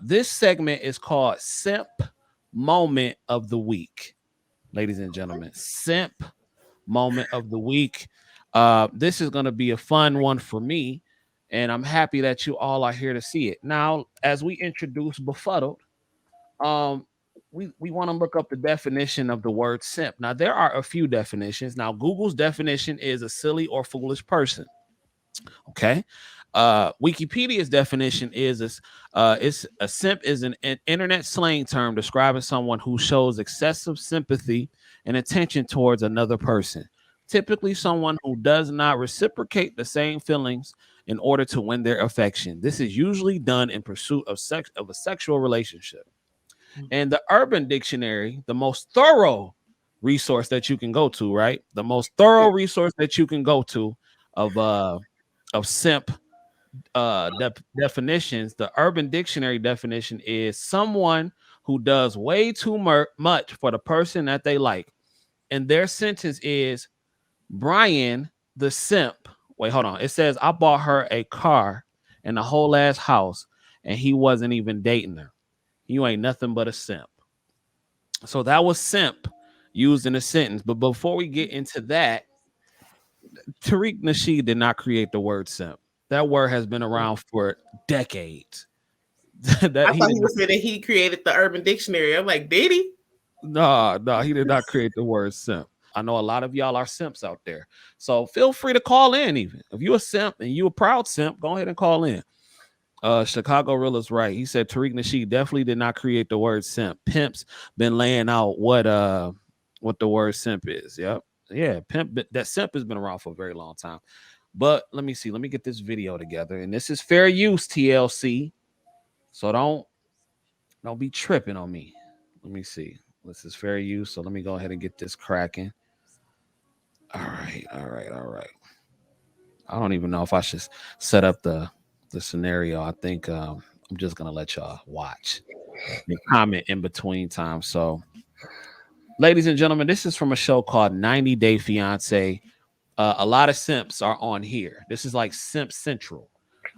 This segment is called Simp Moment of the Week, ladies and gentlemen. Simp Moment of the Week. This is going to be a fun one for me, and I'm happy that you all are here to see it. Now, as we introduce Befuddled, um, we want to look up the definition of the word simp. Now, there are a few definitions. Now, Google's definition is a silly or foolish person. Okay. Wikipedia's definition is it's a simp is an internet slang term describing someone who shows excessive sympathy and attention towards another person. Typically, someone who does not reciprocate the same feelings in order to win their affection. This is usually done in pursuit of a sexual relationship. And the Urban Dictionary, the most thorough resource that you can go to, right? The most thorough resource that you can go to of simp definitions, the Urban Dictionary definition is someone who does way too much for the person that they like. And their sentence is Brian the simp. Wait, hold on. It says I bought her a car and a whole ass house, and he wasn't even dating her. You ain't nothing but a simp. So that was simp used in a sentence. But before we get into that, Tariq Nasheed did not create the word simp. That word has been around for decades. I thought he was saying that he created the Urban Dictionary. I'm like, did he? No, he did not create the word simp. I know a lot of y'all are simps out there. So feel free to call in even. If you're a simp and you're a proud simp, go ahead and call in. Chicago Real is right. He said Tariq Nasheed definitely did not create the word simp. Pimp's been laying out what the word simp is. Yep. Yeah, pimp. That simp has been around for a very long time. But let me see. Let me get this video together. And this is fair use, TLC. So don't be tripping on me. Let me see. This is fair use. So let me go ahead and get this cracking. All right. I don't even know if I should set up the scenario. I think I'm just gonna let y'all watch and comment in between time. So, ladies and gentlemen, this is from a show called 90 Day Fiance. A lot of simps are on here. This is like Simp Central.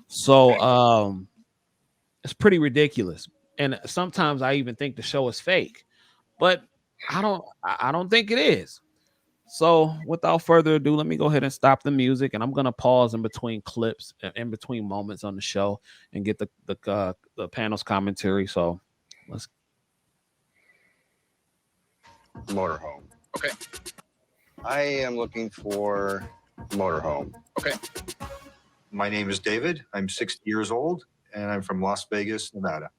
So it's pretty ridiculous. And sometimes I even think the show is fake, but I don't think it is. So without further ado, let me go ahead and stop the music, and I'm gonna pause in between clips, in between moments on the show, and get the panel's commentary. So let's motorhome. Okay. I am looking for motorhome. Okay. My name is David. I'm 60 years old, and I'm from Las Vegas, Nevada.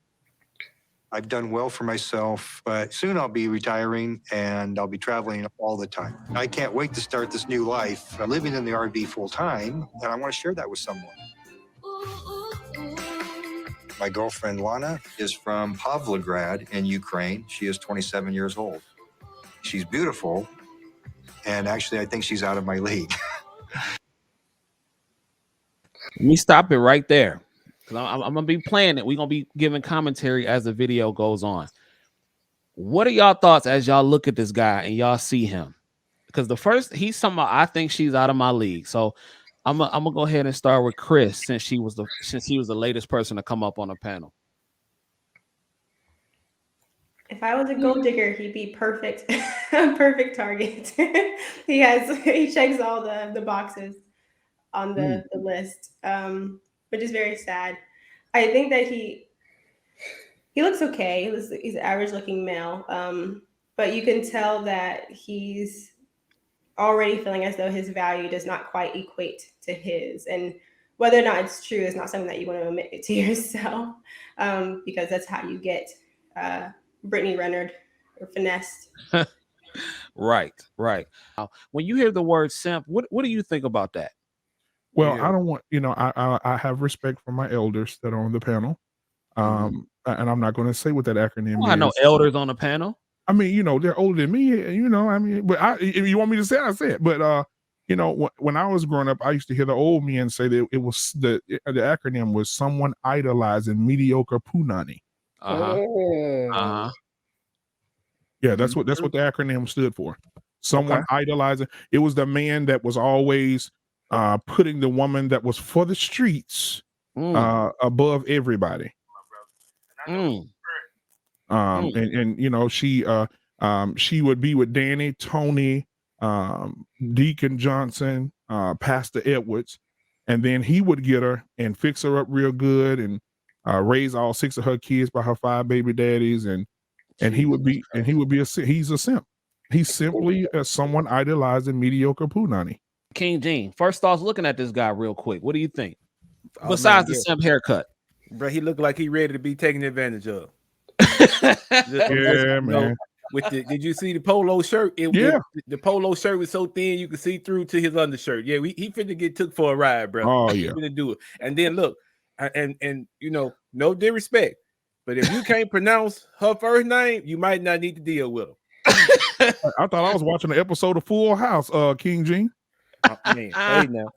I've done well for myself, but soon I'll be retiring and I'll be traveling all the time. I can't wait to start this new life. I'm living in the RV full time, and I want to share that with someone. My girlfriend Lana is from Pavlograd in Ukraine. She is 27 years old. She's beautiful, and actually I think she's out of my league. Let me stop it right there. I'm gonna be playing it. We're gonna be giving commentary as the video goes on. What are y'all thoughts as y'all look at this guy and y'all see him? Because the first he's somehow I think she's out of my league. So I'm gonna go ahead and start with Chris since he was the latest person to come up on the panel. If I was a gold digger, he'd be perfect, perfect target. he checks all the boxes on the list, which is very sad. I think that he looks okay. He's an average looking male, but you can tell that he's already feeling as though his value does not quite equate to his. And whether or not it's true is not something that you want to admit to yourself, because that's how you get Brittany Renard or finessed. Right. When you hear the word simp, what do you think about that? Well, I don't want, I have respect for my elders that are on the panel. And I'm not going to say what that acronym is. I know elders on the panel. I mean, they're older than me, but if you want me to say it, I say it. But, when I was growing up, I used to hear the old men say that it was the acronym was someone idolizing mediocre punani. Yeah, that's what the acronym stood for. Someone idolizing. It was the man that was always putting the woman that was for the streets above everybody. And you know, she would be with Danny, Tony, Deacon Johnson, Pastor Edwards, and then he would get her and fix her up real good and raise all 6 of her kids by her 5 baby daddies, and he would be he's a simp. He's simply someone idolizing mediocre punani. King Gene, first thoughts looking at this guy real quick. What do you think? Besides the simp haircut, bro, he looked like he ready to be taken advantage of. Yeah, man. With did you see the polo shirt? The polo shirt was so thin you could see through to his undershirt. Yeah, he finna get took for a ride, bro. Oh yeah, he finna do it. And then look, and you know, no disrespect, but if you can't pronounce her first name, you might not need to deal with her. I thought I was watching an episode of Full House, King Gene. Man, hey now.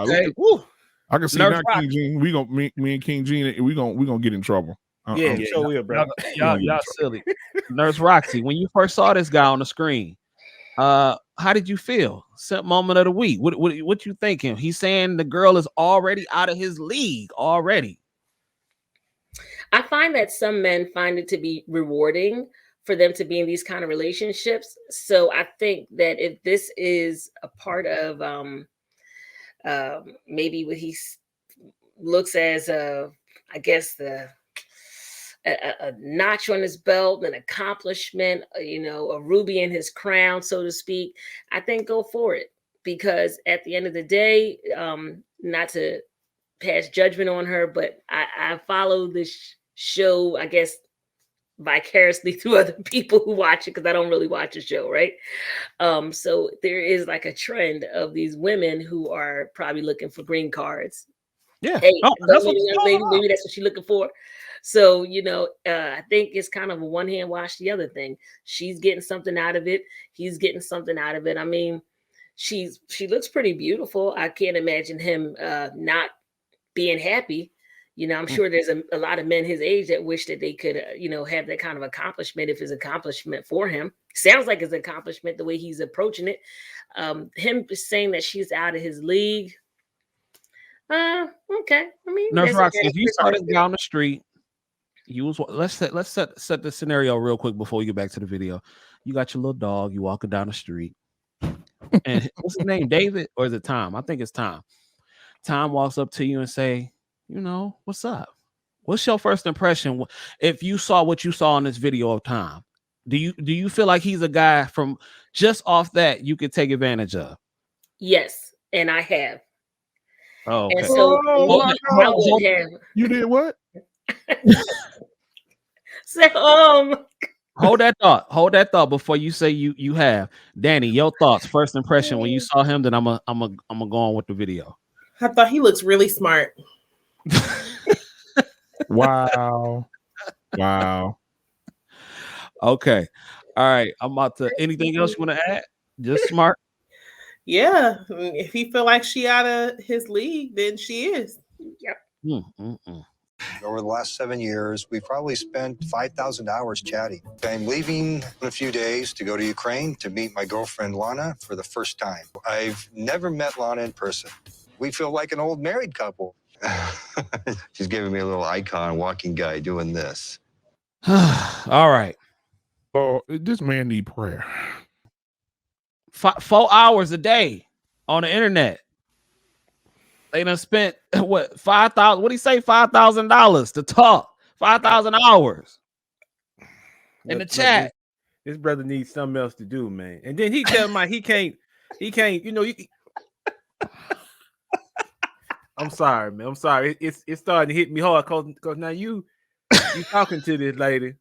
Okay. Woo. I can see now, King Gene. We gonna me and King Gene. We gonna get in trouble. Yeah, sure will, bro. Y'all silly. Nurse Roxy, when you first saw this guy on the screen, how did you feel? Simp moment of the week. What you thinking? He's saying the girl is already out of his league already. I find that some men find it to be rewarding for them to be in these kind of relationships. So I think that if this is a part of maybe what he looks as I guess a notch on his belt, an accomplishment, you know, a ruby in his crown, so to speak, I think go for it. Because at the end of the day, not to pass judgment on her, but I follow this show, I guess, vicariously through other people who watch it, because I don't really watch the show, right? So there is like a trend of these women who are probably looking for green cards. Yeah, hey, maybe that's what she's looking for. So, you know, I think it's kind of a one hand wash the other thing. She's getting something out of it. He's getting something out of it. I mean, she looks pretty beautiful. I can't imagine him not being happy. You know, I'm sure there's a lot of men his age that wish that they could, you know, have that kind of accomplishment if it's an accomplishment for him. Sounds like it's an accomplishment the way he's approaching it. Him saying that she's out of his league. Okay. I mean, Nurse Roxy, if you saw this guy on the street, let's set the scenario real quick before we get back to the video. You got your little dog, you walking down the street, and what's his name? David, or is it Tom? I think it's Tom. Tom walks up to you and say, you know, what's up? What's your first impression if you saw what you saw in this video of Tom? Do you feel like he's a guy from just off that you could take advantage of? Yes, and I have. Oh, okay. And so you did what? So hold that thought before you say you have. Danny, your thoughts, first impression when you saw him, then I'm gonna go on with the video. I thought he looks really smart. Wow. Okay. All right. I'm about to. Anything else you want to add? Just smart. Yeah. I mean, if he feel like she out of his league, then she is. Yep. Over the last 7 years, we've probably spent 5,000 hours chatting. I'm leaving in a few days to go to Ukraine to meet my girlfriend Lana for the first time. I've never met Lana in person. We feel like an old married couple. She's giving me a little icon walking guy doing this. All right. Oh, this man need prayer. 4 hours a day on the internet. They done spent what 5,000? What do you say? $5,000 to talk. 5,000 hours in the chat. This brother needs something else to do, man. And then he tell me he can't. You know, I'm sorry, man. I'm sorry. It's starting to hit me hard because now you talking to this lady,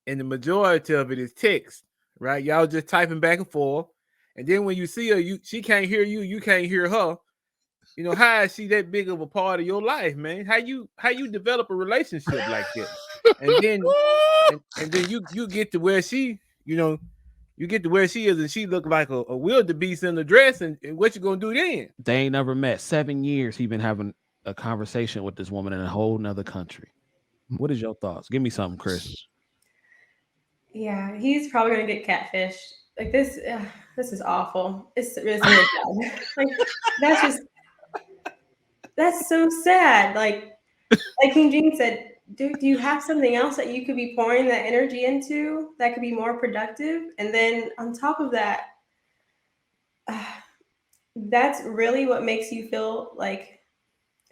and the majority of it is text, right? Y'all just typing back and forth, and then when you see her, she can't hear you, you can't hear her. You know, how is she that big of a part of your life, man? How you develop a relationship like that, and then you get to where she, you know. You get to where she is, and she look like a wildebeest in the dress, and what you gonna do then? They ain't never met. 7 years he been having a conversation with this woman in a whole nother country. What is your thoughts? Give me something, Chris. Yeah, he's probably gonna get catfished. Like this is awful. It's really bad. Like that's so sad. Like King Gene said, do you have something else that you could be pouring that energy into that could be more productive? And then on top of that, that's really what makes you feel like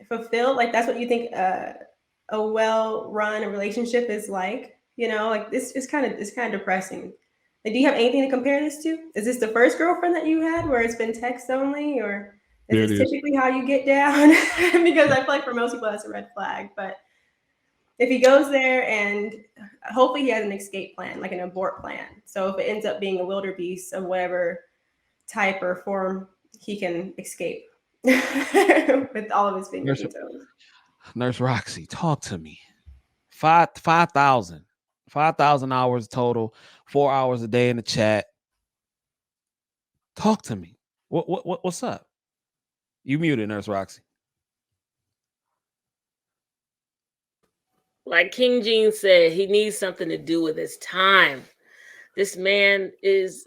fulfilled. Like that's what you think a well-run relationship is like. You know, like this is kind of depressing. Like, do you have anything to compare this to? Is this the first girlfriend that you had where it's been text only, or is this typically how you get down? Because I feel like for most people that's a red flag. But if he goes there and hopefully he has an escape plan, like an abort plan. So if it ends up being a wildebeest of whatever type or form, he can escape with all of his fingers and toes. Nurse Roxy, talk to me. 5,000 hours total, 4 hours a day in the chat. Talk to me. What's up? You muted, Nurse Roxy. Like King Gene said, he needs something to do with his time. This man is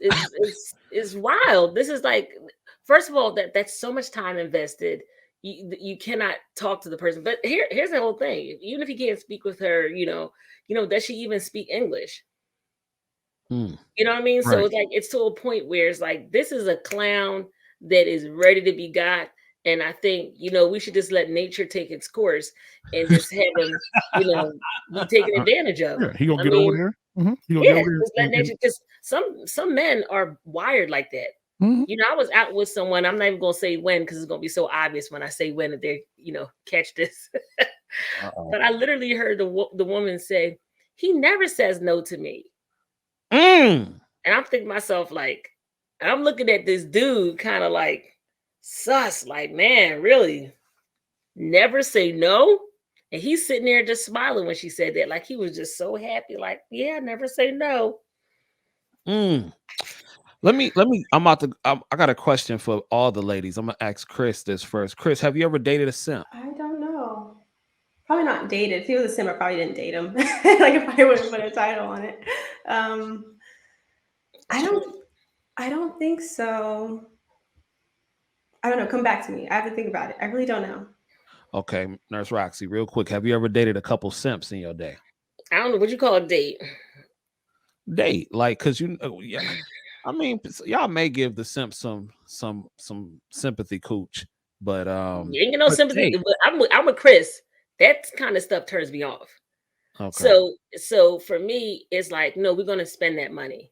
wild. This is like, first of all, that's so much time invested. You cannot talk to the person. But here's the whole thing. Even if you can't speak with her, does she even speak English? You know what I mean? Right. So it's like, it's to a point where it's like, this is a clown that is ready to be got. And I think, we should just let nature take its course and just have him, be taken advantage of. Yeah, he gonna get over there. Mm-hmm. Just let nature, because some men are wired like that. Mm-hmm. I was out with someone. I'm not even gonna say when, because it's gonna be so obvious when I say when that they, catch this. But I literally heard the woman say, "He never says no to me." And I'm thinking to myself, like, I'm looking at this dude kind of like sus, like, man, really never say no. And he's sitting there just smiling when she said that, like he was just so happy, like, yeah, never say no. Let me I got a question for all the ladies. I'm gonna ask Chris this first. Chris, have you ever dated a simp? I don't know. Probably not dated. If he was a simp, I probably didn't date him. Like if I would have put a title on it. I don't think so. I don't know. Come back to me. I have to think about it. I really don't know. Okay, Nurse Roxy, real quick. Have you ever dated a couple simps in your day? I don't know. What you call a date? Date, like, cause yeah. I mean, y'all may give the simp some sympathy, cooch, but you ain't get no sympathy. But I'm with Chris. That kind of stuff turns me off. Okay. So for me, it's like, no, we're gonna spend that money.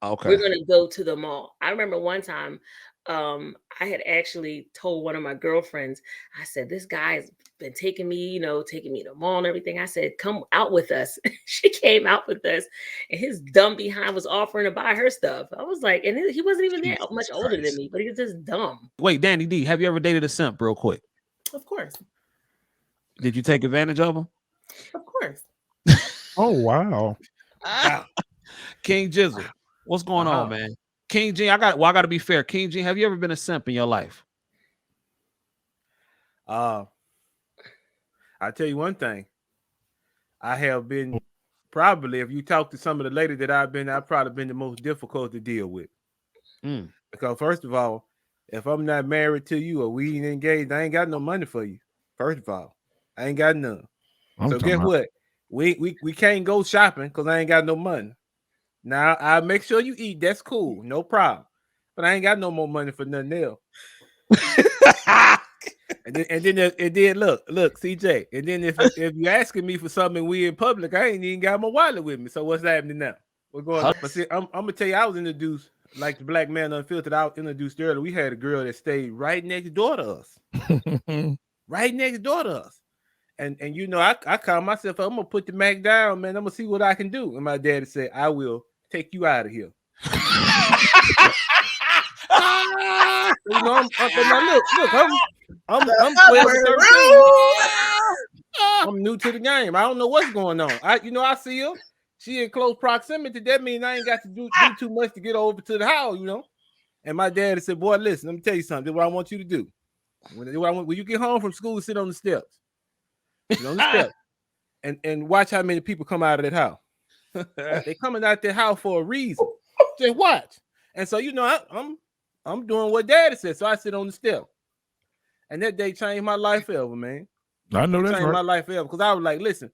Okay. We're gonna go to the mall. I remember one time, I had actually told one of my girlfriends, I said, this guy's been taking me to the mall and everything. I said, come out with us. She came out with us, and his dumb behind was offering to buy her stuff. I was like, and he wasn't even that much older than me, but he was just dumb. Wait, Danny D, have you ever dated a simp real quick? Of course. Did you take advantage of him? Of course. Oh, wow. King Jizzle, what's going on, man? King G, I got to be fair. King G, have you ever been a simp in your life? I'll tell you one thing. I have been probably, if you talk to some of the ladies that I've probably been the most difficult to deal with. Because first of all, if I'm not married to you or we ain't engaged, I ain't got no money for you. First of all, I ain't got none. So guess what? We can't go shopping because I ain't got no money. Now I make sure you eat. That's cool, no problem. But I ain't got no more money for nothing else. and then look, CJ. And then if you're asking me for something we in public, I ain't even got my wallet with me. So what's happening now? What's going on? But see, I'm gonna tell you, I was introduced like the Black Man Unfiltered. I was introduced earlier. We had a girl that stayed right next door to us. Right next door to us. And I called myself, I'm gonna put the Mac down, man. I'm gonna see what I can do. And my daddy said, I will take you out of here. I'm 12 or 13. I'm new to the game. I don't know what's going on. I see her. She in close proximity. That means I ain't got to do too much to get over to the house, And my daddy said, boy, listen, let me tell you something. This is what I want you to do. When you get home from school, sit on the steps. Sit on the steps. And watch how many people come out of that house. They coming out that house for a reason. Just watch. And so I'm doing what daddy said. So I sit on the step. And that day changed my life forever, man. I know that's changed right. my life forever because I was like, listen,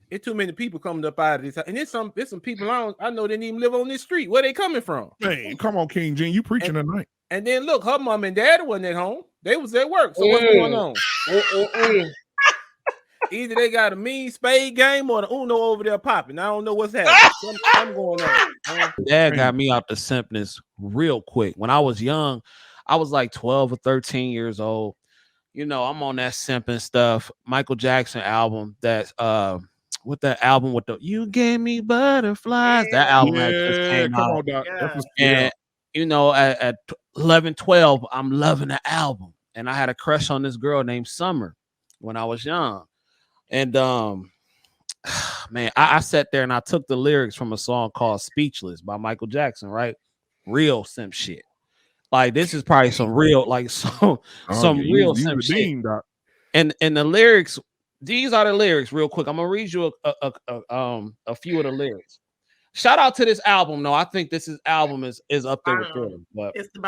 it's too many people coming up out of this, and there's some people I know didn't even live on this street. Where they coming from? Man, come on, King Gene, you preaching tonight. And then look, her mom and dad wasn't at home. They was at work. So what's going on? Either they got a mean spade game or the Uno over there popping. I don't know what's happening. Something going on. Dad got me out the simpness real quick. When I was young, I was like 12 or 13 years old. You know, I'm on that simping stuff. Michael Jackson album. That's with that album with the "You Gave Me Butterflies." That album had just came come out. on, Doc. And you know, at 11, 12, I'm loving the album. And I had a crush on this girl named Summer when I was young. And man, I sat there and I took the lyrics from a song called Speechless by Michael Jackson, right? Real simp shit. Like this is probably some real, like some real simp shit. And the lyrics, these are the lyrics, real quick. I'm gonna read you a few of the lyrics. Shout out to this album, though. I think this album is up there with them. But it's the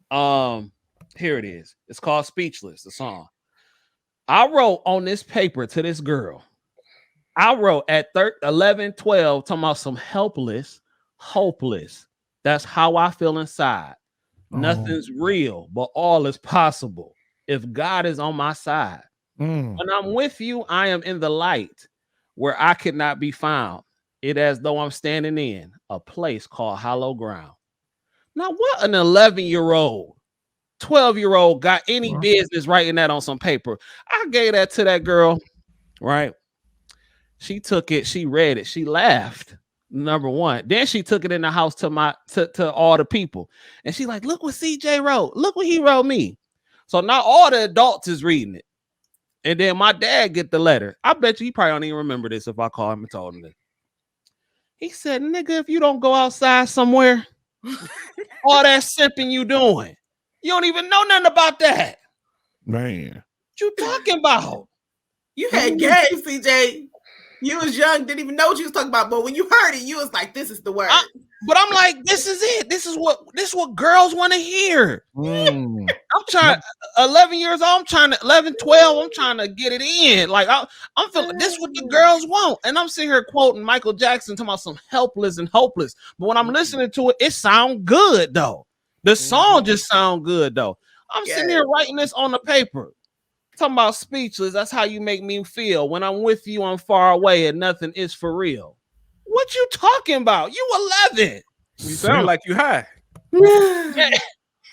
bomb. Here it is. It's called Speechless, the song. I wrote on this paper to this girl. I wrote at 11, 12, talking about some helpless, hopeless. That's how I feel inside. Nothing's real, but all is possible if God is on my side. When I'm with you, I am in the light where I could not be found. It as though I'm standing in a place called hollow ground. Now, what an 11-year-old, 12-year-old got any business writing that on some paper? I gave that to that girl, right? She took it, she read it, she laughed. Number one. Then she took it in the house to all the people. And she like, look what CJ wrote. Look what he wrote me. So now all the adults is reading it. And then my dad get the letter. I bet you he probably don't even remember this if I call him and told him this. He said, nigga, if you don't go outside somewhere, all that simping you doing, you don't even know nothing about that. Man. What you talking about? You had game, CJ. You was young, didn't even know what you was talking about, but when you heard it, you was like, "This is the word." But I'm like, "This is it. This is what girls want to hear." I'm trying. 11 years old. I'm trying to 11, 12. I'm trying to get it in. Like I'm feeling this is what the girls want, and I'm sitting here quoting Michael Jackson talking about some helpless and hopeless. But when I'm listening to it, it sounds good though. The song just sounds good though. I'm sitting here writing this on the paper. Talking about speechless. That's how you make me feel. When I'm with you, I'm far away and nothing is for real. What you talking about? You 11. You sound like you high.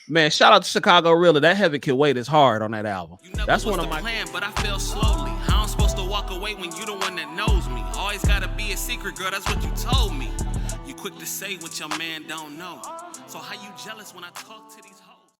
Man, shout out to Chicago Realer. That Heaven Can Wait is hard on that album. That's one of my plan, but I feel slowly. How I'm supposed to walk away when you the one that knows me? Always gotta be a secret, girl. That's what you told me. You quick to say what your man don't know. So how you jealous when I talk to these